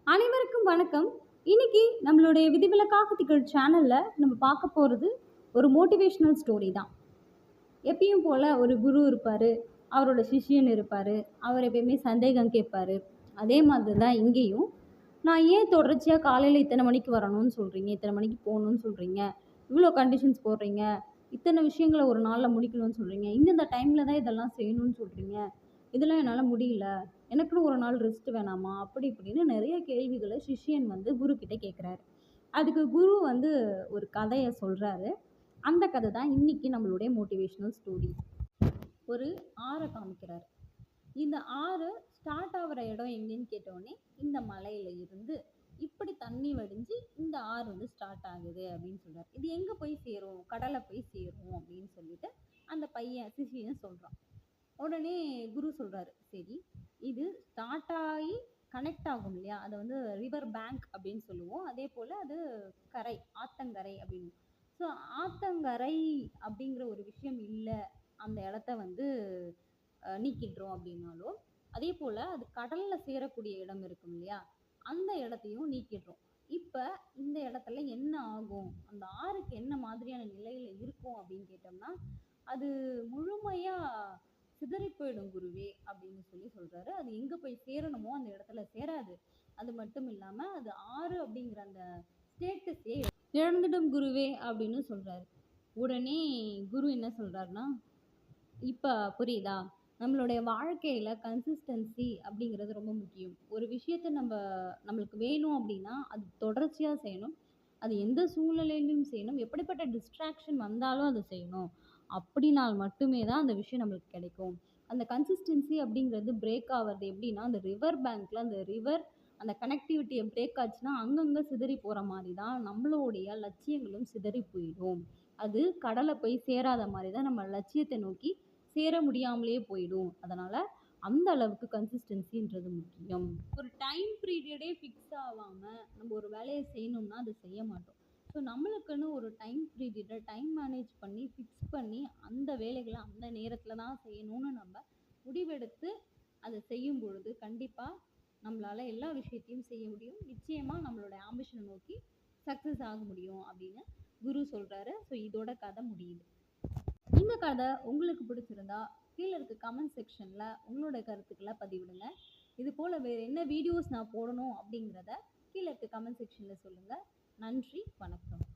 அனைவருக்கும் வணக்கம். இன்னைக்கு நம்மளுடைய விதிவிலக்காக திகழ் சேனல்ல நம்ம பார்க்க போறது ஒரு மோட்டிவேஷனல் ஸ்டோரி தான். எப்பயும் போல ஒரு குரு இருப்பாரு, அவரோட சிஷ்யன் இருப்பாரு, அவர் எப்பயுமே சந்தேகம் கேட்பாரு. அதே மாதிரி தான் இங்கேயும், நான் ஏன் தொடர்ச்சியா காலையில இத்தனை மணிக்கு வரணும்னு சொல்றீங்க, இத்தனை மணிக்கு போகணும்னு சொல்றீங்க, இவ்வளோ கண்டிஷன்ஸ் போடுறீங்க, இத்தனை விஷயங்கள ஒரு நாள்ல முடிக்கணும்னு சொல்றீங்க, இந்தந்த டைம்ல தான் இதெல்லாம் செய்யணும்னு சொல்றீங்க, இதெல்லாம் என்னால முடியல. எனக்குன்னு ஒரு நாள் ரெஸ்ட் வேணாமா? அப்படி இப்படின்னு நெறைய கேள்விகள சிஷ்யன் வந்து குரு கிட்ட கேட்குறாரு. அதுக்கு குரு வந்து ஒரு கதைய சொல்றாரு. அந்த கதை தான் இன்னைக்கு நம்மளுடைய மோட்டிவேஷனல் ஸ்டோரி. ஒரு ஆற காமிக்கிறாரு. இந்த ஆறு ஸ்டார்ட் ஆகுற இடம் எங்கேன்னு கேட்டோனே, இந்த மலையில இருந்து இப்படி தண்ணி வடிஞ்சு இந்த ஆறு வந்து ஸ்டார்ட் ஆகுது அப்படின்னு சொல்றாரு. இது எங்க போய் சேரும்? கடல்ல போய் சேரும் அப்படின்னு சொல்லிட்டு அந்த பையன் சிஷ்யன் சொல்றான். உடனே குரு சொல்றாரு, சரி இது ஸ்டார்ட் ஆகி கனெக்ட் ஆகும் இல்லையா? அத வந்து ரிவர் பேங்க் அப்படின்னு சொல்லுவோம். அதே போல அது கரை, ஆத்தங்கரை அப்படின்னு. ஸோ ஆத்தங்கரை அப்படிங்கிற ஒரு விஷயம் இல்ல. அந்த இடத்த வந்து நீக்கிடுறோம் அப்படின்னாலும், அதே போல அது கடல்ல சேரக்கூடிய இடம் இருக்கும் இல்லையா? அந்த இடத்தையும் நீக்கிடுறோம். இப்ப இந்த இடத்துல என்ன ஆகும்? அந்த ஆறுக்கு என்ன மாதிரியான நிலையில இருக்கும் அப்படின்னு கேட்டோம்னா, அது முழுமையா சிதறி போயிடும் குருவே அப்படின்னு சொல்லி சொல்றாரு. அது எங்க போய் சேரணுமோ அந்த இடத்துல சேராது. அது மட்டும் இல்லாம அது ஆறு அப்படிங்கிற அந்த ஸ்டேட்டஸே இழந்துடும் குருவே அப்படின்னு சொல்றாரு. உடனே குரு என்ன சொல்றாருன்னா, இப்ப புரியுதா? நம்மளுடைய வாழ்க்கையில கன்சிஸ்டன்சி அப்படிங்கிறது ரொம்ப முக்கியம். ஒரு விஷயத்த நம்மளுக்கு வேணும் அப்படின்னா, அது தொடர்ச்சியா செய்யணும். அது எந்த சூழ்நிலையிலும் செய்யணும். எப்படிப்பட்ட டிஸ்ட்ராக்ஷன் வந்தாலும் அத செய்யணும். அப்படினால் மட்டுமே தான் அந்த விஷயம் நம்மளுக்கு கிடைக்கும். அந்த கன்சிஸ்டன்சி அப்படிங்கிறது பிரேக் ஆவறது எப்படின்னா, அந்த ரிவர் பேங்க்ல அந்த ரிவர் அந்த கனெக்டிவிட்டிய பிரேக் ஆச்சுன்னா, அங்கங்க சிதறி போற மாரி தான் நம்மளுடைய லட்சியங்களும் சிதறி போயிடும். அது கடல போய் சேராத மாரி தான் நம்ம லட்சியத்த நோக்கி சேர முடியாமலே போயிடும். அதனால அந்த அளவுக்கு கன்சிஸ்டன்சின்றது முக்கியம். ஒரு டைம் பீரியடே ஃபிக்ஸ் ஆவாம நம்ம ஒரு வேலைய செய்யணும்னா, அத செய்ய மாட்டோம். ஸோ நம்மளுக்குன்னு ஒரு டைம் பீரியட டைம் மேனேஜ் பண்ணி, ஃபிக்ஸ் பண்ணி அந்த வேலைகள அந்த நேரத்தில தான் செய்யணும்னு நம்ம முடிவெடுத்து அத செய்யும் பொழுது, கண்டிப்பா நம்மளால எல்லா விஷயத்தையும் செய்ய முடியும். நிச்சயமா நம்மளோட ஆம்பிஷன நோக்கி சக்சஸ் ஆக முடியும் அப்படின்னு குரு சொல்றாரு. ஸோ இதோட கதை முடியுது. இந்த கதை உங்களுக்கு பிடிச்சிருந்தா கீழே இருக்க கமெண்ட் செக்ஷன்ல உங்களோட கருத்துக்களை பதிவிடுங்க. இது போல வேற என்ன வீடியோஸ் நான் போடணும் அப்படிங்கிறத கீழே இருக்க கமெண்ட் செக்ஷன்ல சொல்லுங்க. நன்றி, வணக்கம்.